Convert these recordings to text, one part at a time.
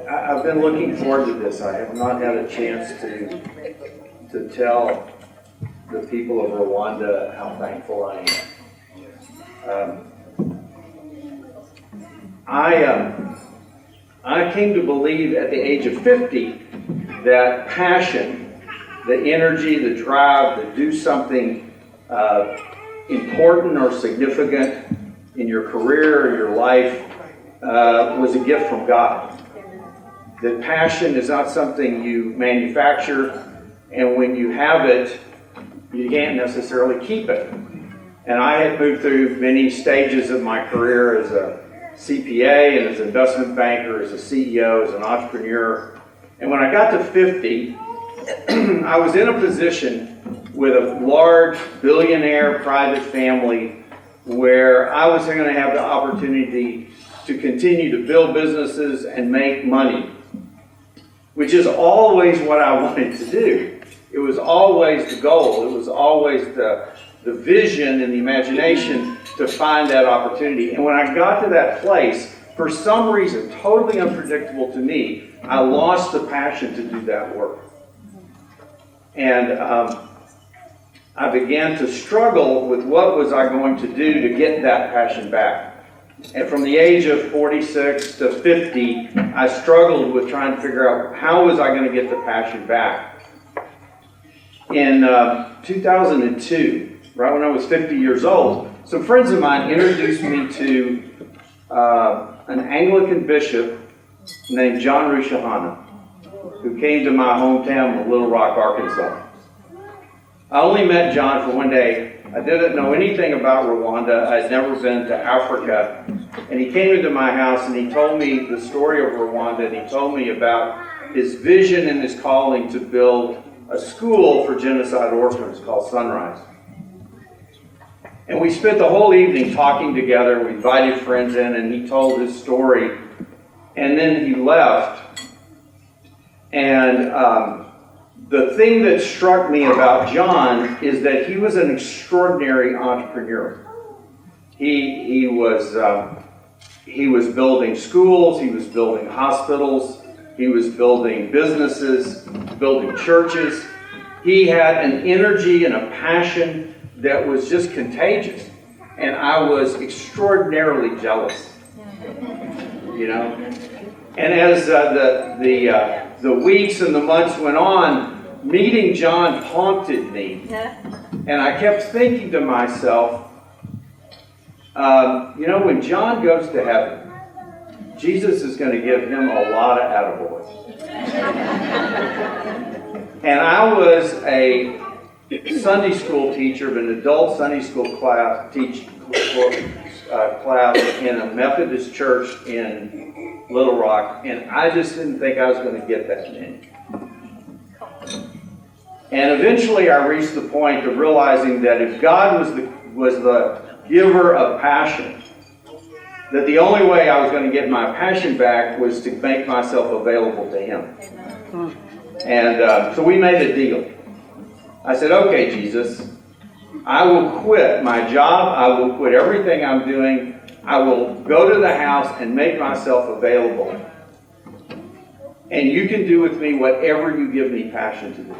I've been looking forward to this. I have not had a chance to tell the people of Rwanda how thankful I am. I came to believe at the age of 50 that passion, the energy, the drive to do something important or significant in your career or your life was a gift from God. That passion is not something you manufacture, and when you have it, you can't necessarily keep it. And I had moved through many stages of my career as a CPA and as an investment banker, as a CEO, as an entrepreneur. And when I got to 50, I was in a position with a large billionaire private family where I was going to have the opportunity to continue to build businesses and make money, which is always what I wanted to do. It was always the goal. It was always the vision and the imagination to find that opportunity. And when I got to that place, for some reason, totally unpredictable to me, I lost the passion to do that work. And I began to struggle with what was I going to do to get that passion back. And from the age of 46 to 50, I struggled with trying to figure out how was I going to get the passion back. In 2002, right when I was 50 years old, some friends of mine introduced me to an Anglican bishop named John Rucyimara, who came to my hometown of Little Rock, Arkansas. I only met John for one day. I didn't know anything about Rwanda. I'd never been to Africa. And he came into my house and he told me the story of Rwanda, and he told me about his vision and his calling to build a school for genocide orphans called Sunrise. And we spent the whole evening talking together. We invited friends in, and he told his story. And then he left. And the thing that struck me about John is that he was an extraordinary entrepreneur. He was building schools, he was building hospitals, he was building businesses, building churches. He had an energy and a passion that was just contagious. And I was extraordinarily jealous, you know. And as the weeks and the months went on, meeting John haunted me. And I kept thinking to myself, you know, when John goes to heaven, Jesus is going to give him a lot of attaboys. And I was a Sunday school teacher of an adult Sunday school class, class in a Methodist church in Little Rock, and I just didn't think I was going to get that many. And eventually I reached the point of realizing that if God was the giver of passion, that the only way I was going to get my passion back was to make myself available to Him. And so we made a deal. I said, okay, Jesus, I will quit my job. I will quit everything I'm doing. I will go to the house and make myself available. And you can do with me whatever you give me passion to do.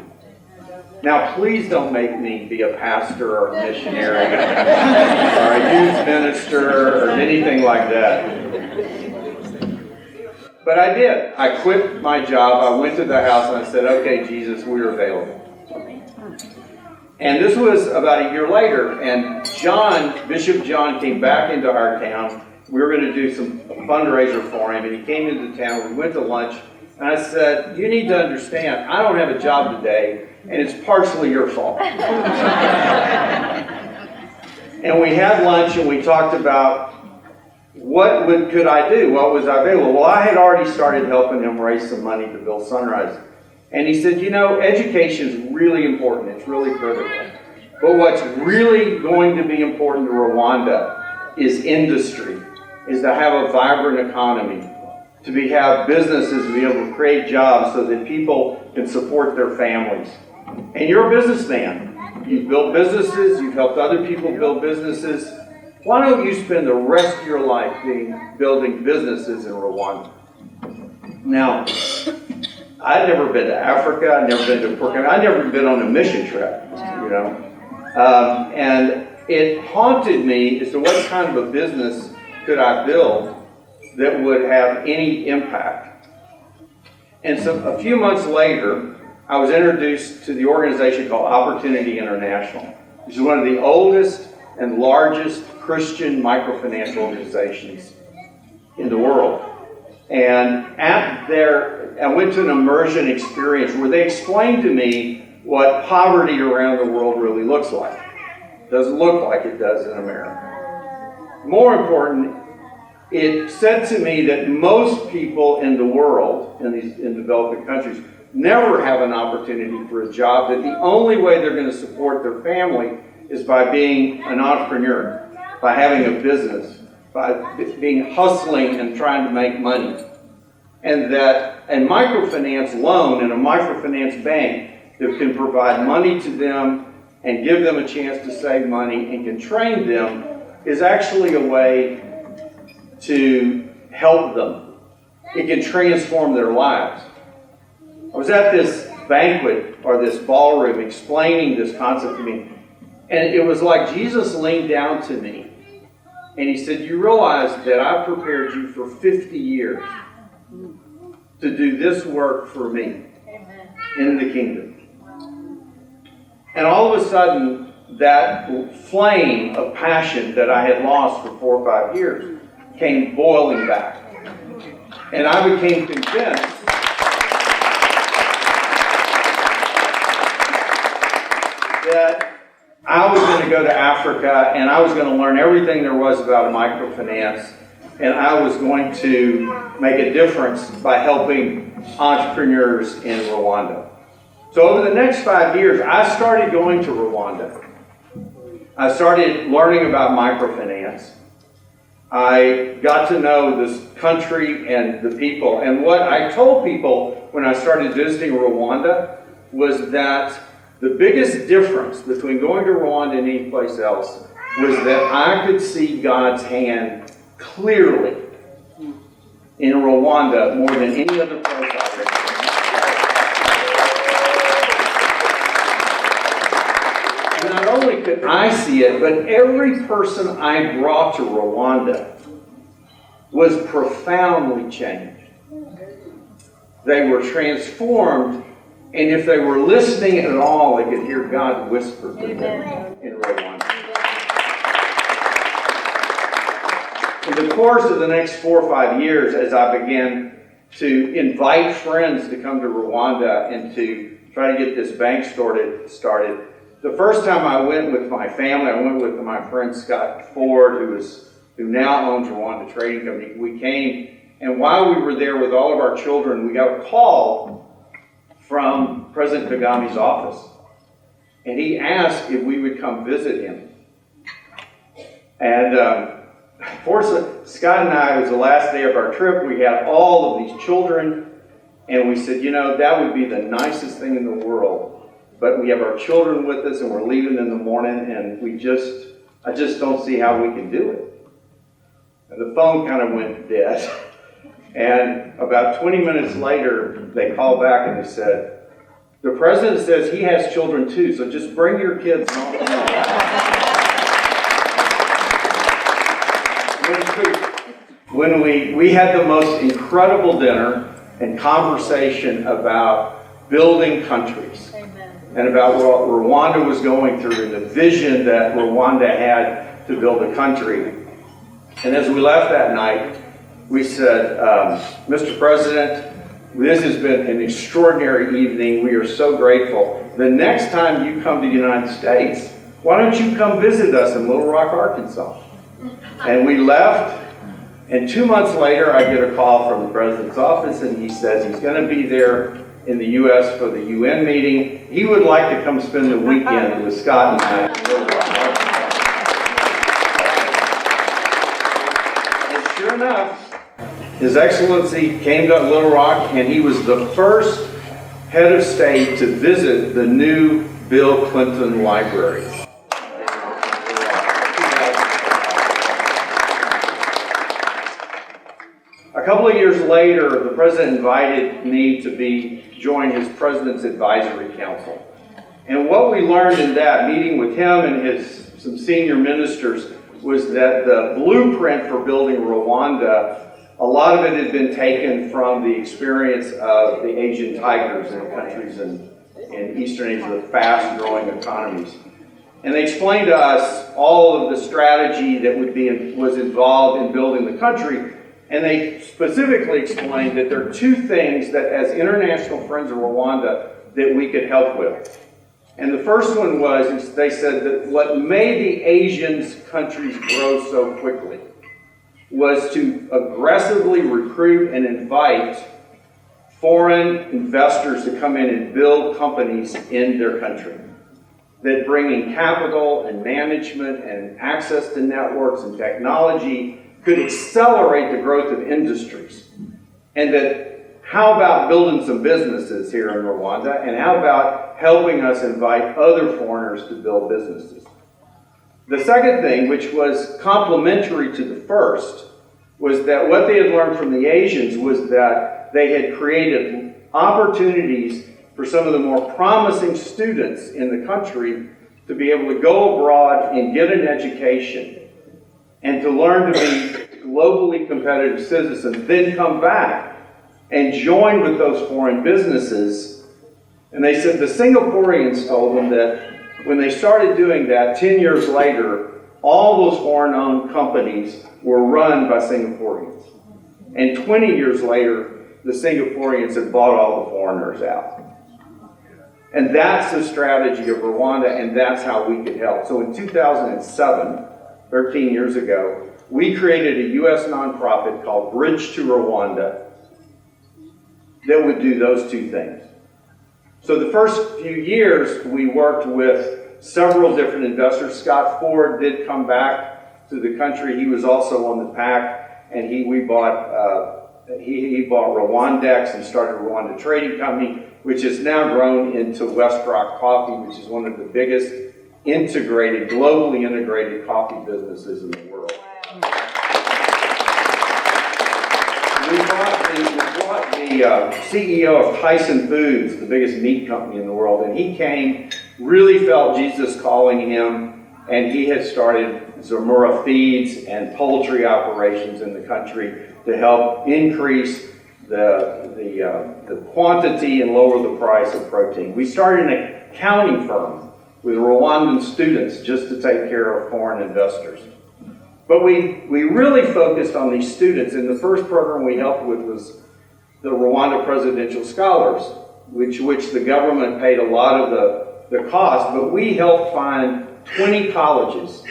Now, please don't make me be a pastor or a missionary or a youth minister or anything like that. But I did. I quit my job. I went to the house and I said, okay, Jesus, we're available. And this was about a year later, and Bishop John came back into our town. We were going to do some fundraiser for him, and he came into town. We went to lunch, and I said, you need to understand, I don't have a job today, and it's partially your fault. And we had lunch, and we talked about could I do? What was I available? Well, I had already started helping him raise some money to build Sunrise. And he said, you know, education is really important. It's really critical. But what's really going to be important to Rwanda is industry, is to have a vibrant economy, to have businesses to be able to create jobs so that people can support their families. And you're a businessman. You've built businesses. You've helped other people build businesses. Why don't you spend the rest of your life building businesses in Rwanda? Now, I'd never been to Africa, I'd never been to Portugal, I'd never been on a mission trip, you know. And it haunted me as to what kind of a business could I build that would have any impact. And so a few months later, I was introduced to the organization called Opportunity International, which is one of the oldest and largest Christian microfinance organizations in the world. And I went to an immersion experience where they explained to me what poverty around the world really looks like. It doesn't look like it does in America. More important, it said to me that most people in the world, in developing countries, never have an opportunity for a job, that the only way they're going to support their family is by being an entrepreneur, by having a business, by being hustling and trying to make money. And that a microfinance loan in a microfinance bank that can provide money to them and give them a chance to save money and can train them is actually a way to help them. It can transform their lives. I was at this banquet or this ballroom explaining this concept to me, and it was like Jesus leaned down to me and he said, "You realize that I've prepared you for 50 years to do this work for me in the kingdom." And all of a sudden, that flame of passion that I had lost for 4 or 5 years came boiling back. And I became convinced that I was going to go to Africa and I was going to learn everything there was about microfinance, and I was going to make a difference by helping entrepreneurs in Rwanda. So over the next 5 years, I started going to Rwanda. I started learning about microfinance. I got to know this country and the people. And what I told people when I started visiting Rwanda was that the biggest difference between going to Rwanda and any place else was that I could see God's hand clearly in Rwanda more than any other place I've been. And not only could I see it, but every person I brought to Rwanda was profoundly changed. They were transformed. And if they were listening at all, they could hear God whisper to them in Rwanda. In the course of the next 4 or 5 years, as I began to invite friends to come to Rwanda and to try to get this bank started, the first time I went with my family, I went with my friend Scott Ford, who now owns Rwanda Trading Company. We came, and while we were there with all of our children, we got a call from President Kagame's office. And he asked if we would come visit him. And fortunately, Scott and I, it was the last day of our trip, we had all of these children, and we said, you know, that would be the nicest thing in the world. But we have our children with us, and we're leaving in the morning, and I just don't see how we can do it. And the phone kind of went dead. And about 20 minutes later, they called back and they said, "The president says he has children too, so just bring your kids home." When we had the most incredible dinner and conversation about building countries. Amen. And about what Rwanda was going through and the vision that Rwanda had to build a country. And as we left that night, we said, "Mr. President, this has been an extraordinary evening. We are so grateful. The next time you come to the United States, why don't you come visit us in Little Rock, Arkansas?" And we left, and 2 months later, I get a call from the president's office, and he says he's going to be there in the U.S. for the UN meeting. He would like to come spend the weekend with Scott and I in Little Rock, Arkansas. And sure enough, His Excellency came to Little Rock, and he was the first head of state to visit the new Bill Clinton Library. A A couple of years later, the president invited me to join his president's advisory council. And what we learned in that meeting with him and some senior ministers was that the blueprint for building Rwanda, a lot of it had been taken from the experience of the Asian tigers in countries in Eastern Asia, the fast-growing economies. And they explained to us all of the strategy that was involved in building the country. And they specifically explained that there are two things that, as international friends of Rwanda, that we could help with. And the first one was, they said that what made the Asian countries grow so quickly was to aggressively recruit and invite foreign investors to come in and build companies in their country. That bringing capital and management and access to networks and technology could accelerate the growth of industries. And that how about building some businesses here in Rwanda, and how about helping us invite other foreigners to build businesses? The second thing, which was complementary to the first, was that what they had learned from the Asians was that they had created opportunities for some of the more promising students in the country to be able to go abroad and get an education and to learn to be globally competitive citizens, then come back and join with those foreign businesses. And they said the Singaporeans told them that when they started doing that, 10 years later, all those foreign-owned companies were run by Singaporeans. And 20 years later, the Singaporeans had bought all the foreigners out. And that's the strategy of Rwanda, and that's how we could help. So in 2007, 13 years ago, we created a U.S. nonprofit called Bridge2Rwanda that would do those two things. So the first few years, we worked with several different investors. Scott Ford did come back to the country. He was also on the PAC, and he bought Rwandex and started a Rwanda Trading Company, which has now grown into West Rock Coffee, which is one of the biggest globally integrated coffee businesses in the world. We brought the CEO of Tyson Foods, the biggest meat company in the world, and he came, really felt Jesus calling him, and he had started Zamora Feeds and poultry operations in the country to help increase the quantity and lower the price of protein. We started an accounting firm with Rwandan students just to take care of foreign investors. But we really focused on these students, and the first program we helped with was the Rwanda Presidential Scholars, which the government paid a lot of the cost, but we helped find 20 colleges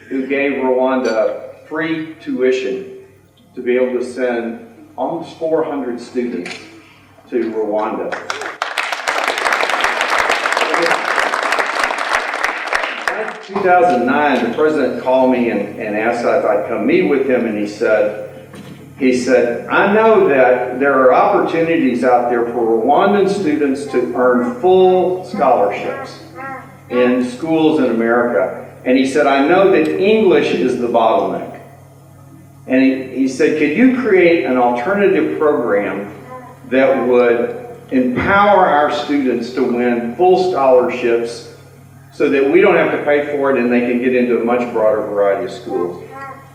who gave Rwanda free tuition to be able to send almost 400 students to Rwanda. In 2009, the president called me and asked if I'd come meet with him, and he said, I know that there are opportunities out there for Rwandan students to earn full scholarships in schools in America. And he said, I know that English is the bottleneck. And he said, could you create an alternative program that would empower our students to win full scholarships so that we don't have to pay for it and they can get into a much broader variety of schools?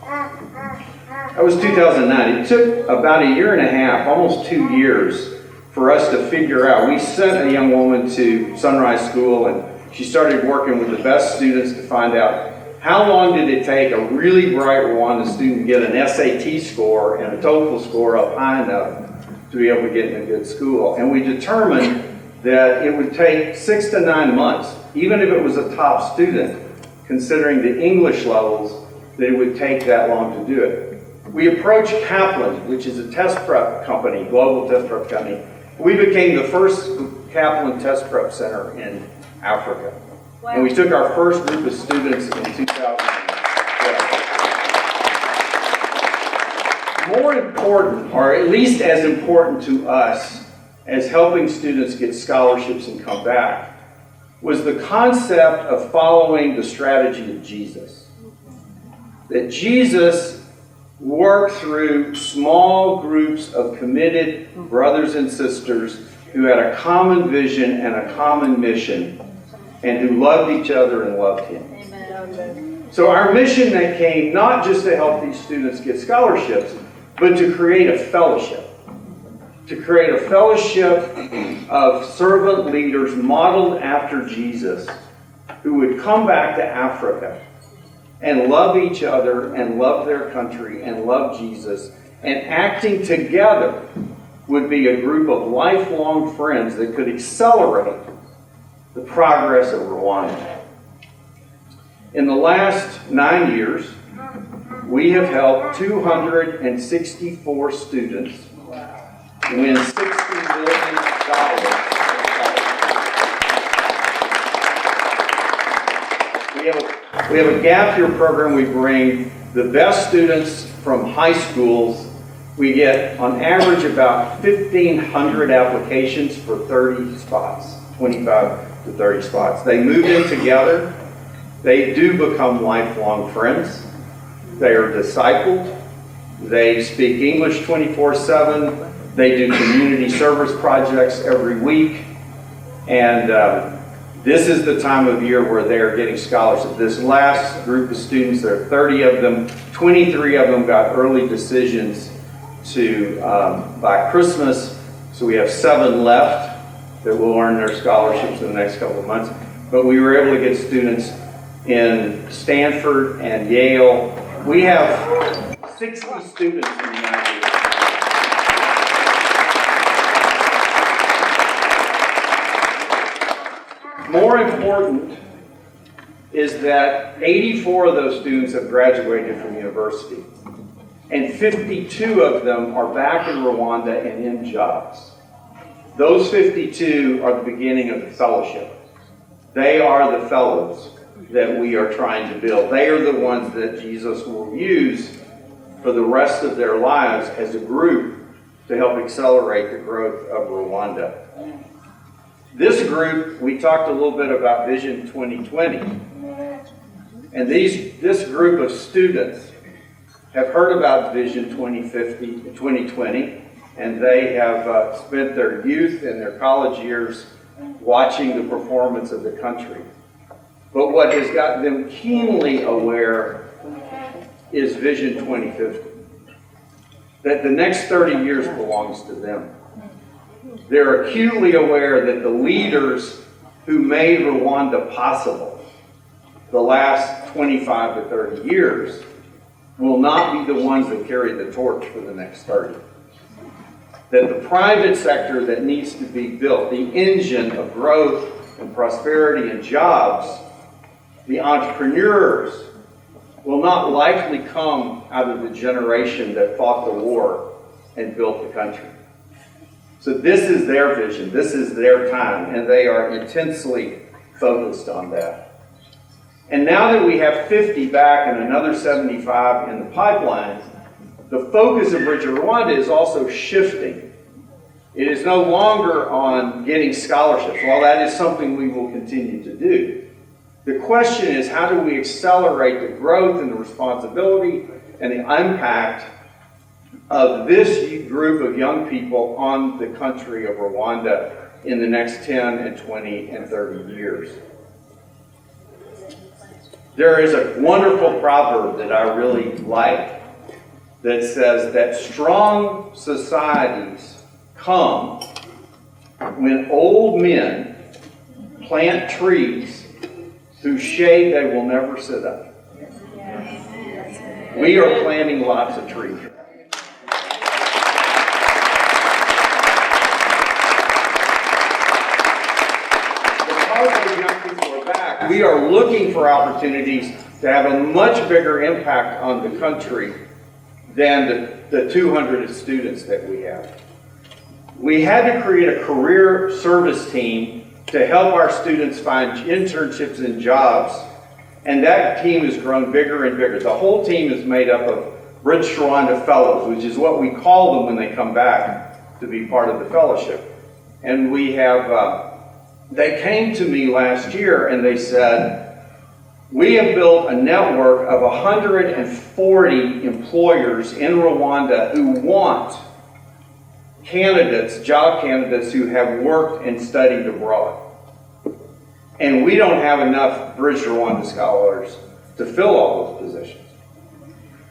That was 2009. It took about a year and a half, almost 2 years, for us to figure out. We sent a young woman to Sunrise School, and she started working with the best students to find out how long did it take a really bright Rwandan student to get an SAT score and a TOEFL score up high enough to be able to get in a good school. And we determined that it would take 6 to 9 months, even if it was a top student, considering the English levels, that it would take that long to do it. We approached Kaplan, which is a test prep company, global test prep company. We became the first Kaplan test prep center in Africa. Wow. And we took our first group of students in 2012. More important, or at least as important to us as helping students get scholarships and come back, was the concept of following the strategy of Jesus. That Jesus work through small groups of committed brothers and sisters who had a common vision and a common mission, and who loved each other and loved him. Amen. So our mission that came not just to help these students get scholarships, but to create a fellowship. To create a fellowship of servant leaders modeled after Jesus, who would come back to Africa and love each other and love their country and love Jesus, and acting together would be a group of lifelong friends that could accelerate the progress of Rwanda. In the last 9 years, we have helped 264 students win $60 million. We have a gap year program. We bring the best students from high schools. We get, on average, about 1,500 applications for 30 spots, 25 to 30 spots. They move in together. They do become lifelong friends. They are discipled. They speak English 24/7. They do community service projects every week. And this is the time of year where they are getting scholarships. This last group of students, there are 30 of them. 23 of them got early decisions to by Christmas. So we have 7 left that will earn their scholarships in the next couple of months. But we were able to get students in Stanford and Yale. We have 60 students in the United States. More important is that 84 of those students have graduated from university, and 52 of them are back in Rwanda and in jobs. Those 52 are the beginning of the fellowship. They are the fellows that we are trying to build. They are the ones that Jesus will use for the rest of their lives as a group to help accelerate the growth of Rwanda. This group, we talked a little bit about Vision 2020. And this group of students have heard about Vision 2020, and they have spent their youth and their college years watching the performance of the country. But what has got them keenly aware is Vision 2050. That the next 30 years belongs to them. They're acutely aware that the leaders who made Rwanda possible the last 25 to 30 years will not be the ones that carry the torch for the next 30. That the private sector that needs to be built, the engine of growth and prosperity and jobs, the entrepreneurs, will not likely come out of the generation that fought the war and built the country. So this is their vision, this is their time, and they are intensely focused on that. And now that we have 50 back and another 75 in the pipeline, the focus of Bridge2Rwanda is also shifting. It is no longer on getting scholarships. While that is something we will continue to do, the question is, how do we accelerate the growth and the responsibility and the impact of this group of young people on the country of Rwanda in the next 10 and 20 and 30 years? There is a wonderful proverb that I really like that says that strong societies come when old men plant trees whose shade they will never sit under. We are planting lots of trees. We are looking for opportunities to have a much bigger impact on the country than the 200 students that we have. We had to create a career service team to help our students find internships and jobs, and that team has grown bigger and bigger. The whole team is made up of Bridge2Rwanda fellows, which is what we call them when they come back to be part of the fellowship. And we have they came to me last year and they said, We have built a network of 140 employers in Rwanda who want candidates, job candidates who have worked and studied abroad. And we don't have enough Bridge2Rwanda scholars to fill all those positions.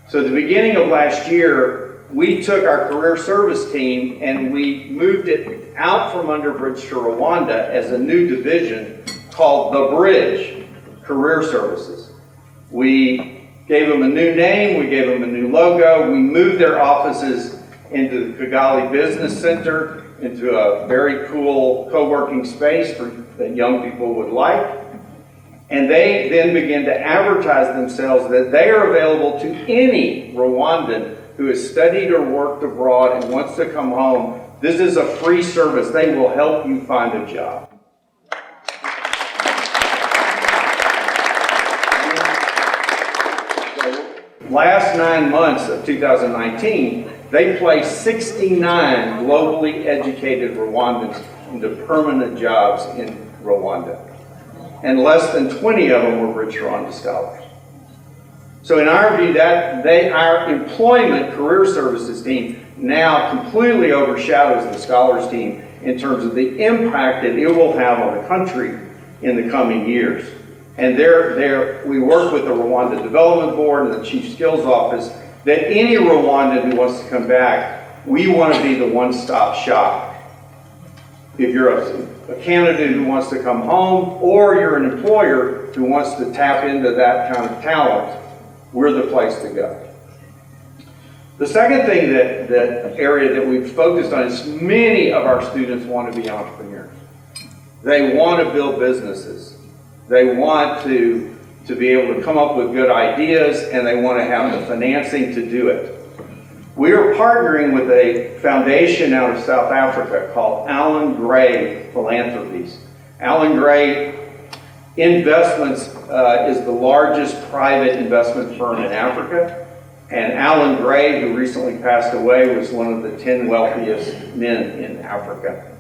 So at the beginning of last year, we took our career service team and we moved it out from under Bridge2Rwanda as a new division called The Bridge Career Services. We gave them a new name, we gave them a new logo, we moved their offices into the Kagame Business Center, into a very cool co-working space that young people would like. And they then begin to advertise themselves that they are available to any Rwandan who has studied or worked abroad and wants to come home. This is a free service. They will help you find a job. Last 9 months of 2019, they placed 69 globally educated Rwandans into permanent jobs in Rwanda. And less than 20 of them were Bridge2Rwanda scholars. So in our view, our employment career services team now completely overshadows the scholars team in terms of the impact that it will have on the country in the coming years. And we work with the Rwanda Development Board and the Chief Skills Office that any Rwandan who wants to come back, we want to be the one-stop shop. If you're a candidate who wants to come home, or you're an employer who wants to tap into that kind of talent, we're the place to go. The second thing that area that we've focused on is many of our students want to be entrepreneurs. They want to build businesses. They want to be able to come up with good ideas, and they want to have the financing to do it. We are partnering with a foundation out of South Africa called Allan Gray Philanthropies. Allan Gray Investments is the largest private investment firm in Africa. And Allan Gray, who recently passed away, was one of the 10 wealthiest men in Africa.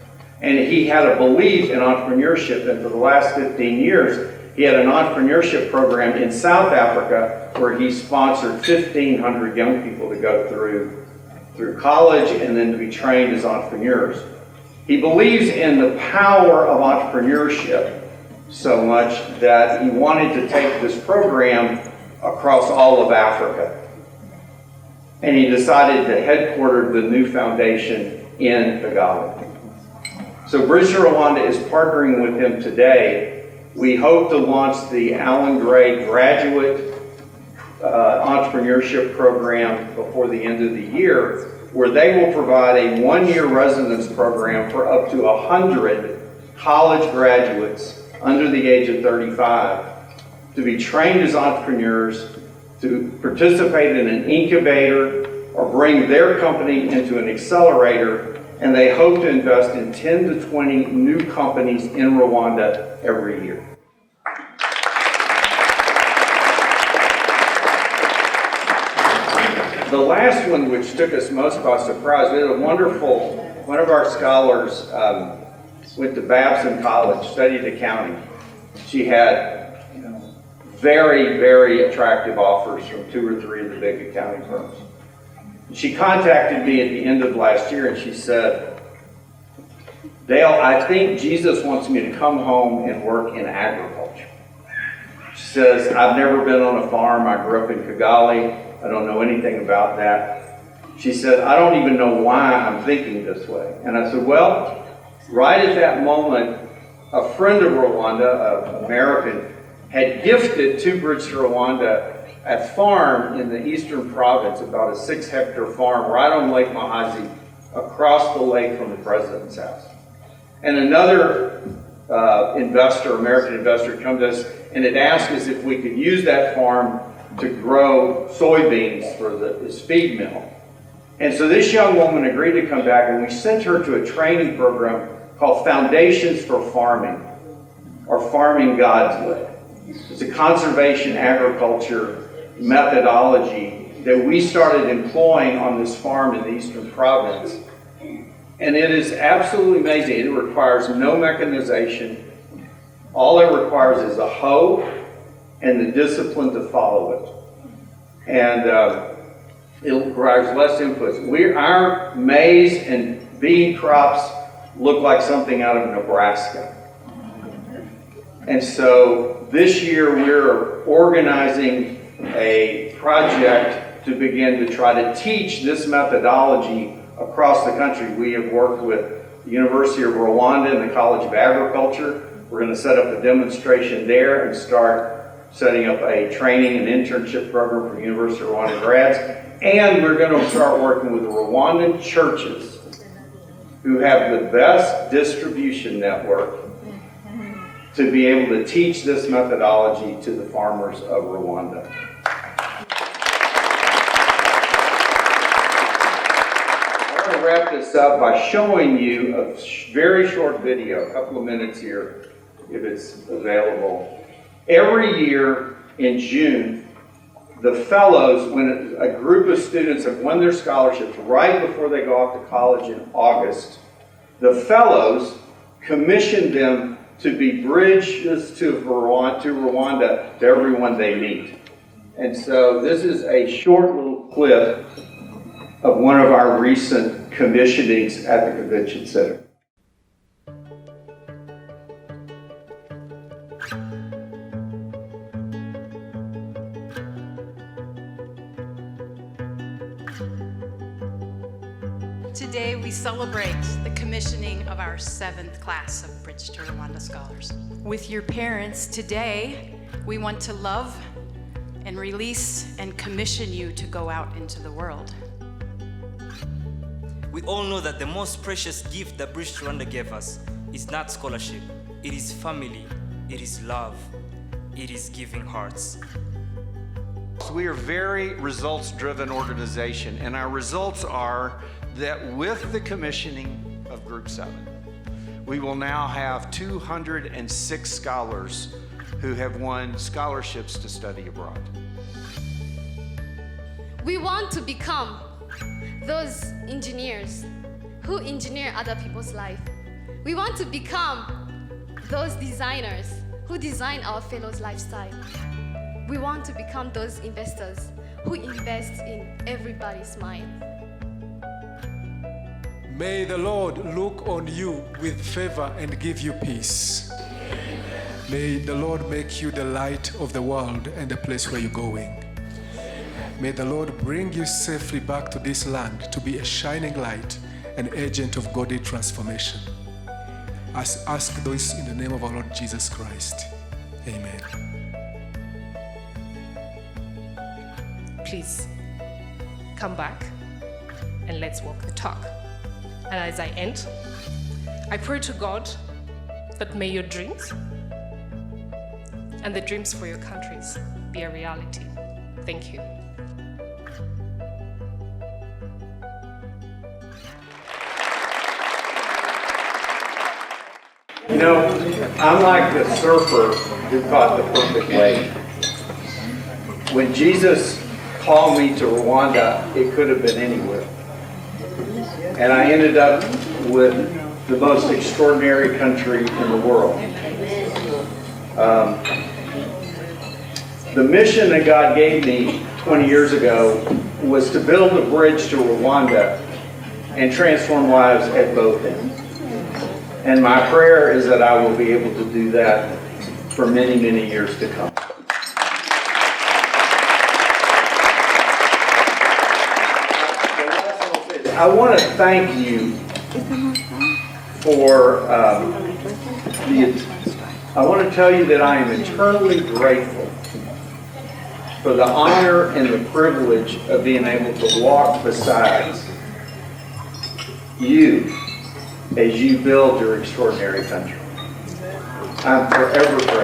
And he had a belief in entrepreneurship, and for the last 15 years, he had an entrepreneurship program in South Africa where he sponsored 1,500 young people to go through college and then to be trained as entrepreneurs. He believes in the power of entrepreneurship so much that he wanted to take this program across all of Africa. And he decided to headquarter the new foundation in Kagame. So Bridge2Rwanda is partnering with him today. We hope to launch the Allan Gray Graduate Entrepreneurship Program before the end of the year, where they will provide a one-year residence program for up to 100 college graduates under the age of 35 to be trained as entrepreneurs, to participate in an incubator or bring their company into an accelerator, and they hope to invest in 10 to 20 new companies in Rwanda every year. The last one, which took us most by surprise, we had one of our scholars went to Babson College, studied accounting. She had very, very attractive offers from 2 or 3 of the big accounting firms. She contacted me at the end of last year and she said, "Dale, I think Jesus wants me to come home and work in agriculture." She says, "I've never been on a farm. I grew up in Kigali. I don't know anything about that." She said, "I don't even know why I'm thinking this way." And I said, well, right at that moment, a friend of Rwanda, an American, had gifted to Bridge2Rwanda a farm in the eastern province, about a 6-hectare farm right on Lake Mahazi, across the lake from the president's house. And another American investor, come to us and had asked us if we could use that farm to grow soybeans for his feed mill. And so this young woman agreed to come back, and we sent her to a training program called Foundations for Farming, or Farming God's Way. It's a conservation agriculture methodology that we started employing on this farm in the eastern province. And it is absolutely amazing. It requires no mechanization. All it requires is a hoe and the discipline to follow it. And it requires less inputs. Our maize and bean crops look like something out of Nebraska. And so this year we're organizing a project to begin to try to teach this methodology across the country. We have worked with the University of Rwanda and the College of Agriculture. We're going to set up a demonstration there and start setting up a training and internship program for University of Rwanda grads. And we're going to start working with the Rwandan churches who have the best distribution network to be able to teach this methodology to the farmers of Rwanda. I'm going to wrap this up by showing you a very short video, a couple of minutes here, if it's available. Every year in June, the fellows, when a group of students have won their scholarships right before they go off to college in August, the fellows commission them to be bridges to Rwanda to everyone they meet. And so this is a short little clip of one of our recent commissionings at the Convention Center. Today we celebrate the commissioning of our 7th class of Bridge2Rwanda scholars. With your parents, today we want to love and release and commission you to go out into the world. We all know that the most precious gift that Bridge2Rwanda gave us is not scholarship, it is family, it is love, it is giving hearts. So we are a very results-driven organization, and our results are that with the commissioning of Group 7, we will now have 206 scholars who have won scholarships to study abroad. We want to become those engineers who engineer other people's life. We want to become those designers who design our fellows' lifestyle. We want to become those investors who invest in everybody's mind. May the Lord look on you with favor and give you peace. May the Lord make you the light of the world and the place where you're going. May the Lord bring you safely back to this land to be a shining light, an agent of godly transformation. I ask this in the name of our Lord Jesus Christ. Amen. Please come back and let's walk the talk. And as I end, I pray to God that may your dreams and the dreams for your countries be a reality. Thank you. You know, I'm like the surfer who caught the perfect wave. When Jesus called me to Rwanda, it could have been anywhere. And I ended up with the most extraordinary country in the world. The mission that God gave me 20 years ago was to build a bridge to Rwanda and transform lives at both ends. And my prayer is that I will be able to do that for many, many years to come. I want to thank you for I want to tell you that I am eternally grateful for the honor and the privilege of being able to walk beside you as you build your extraordinary country. I'm forever grateful.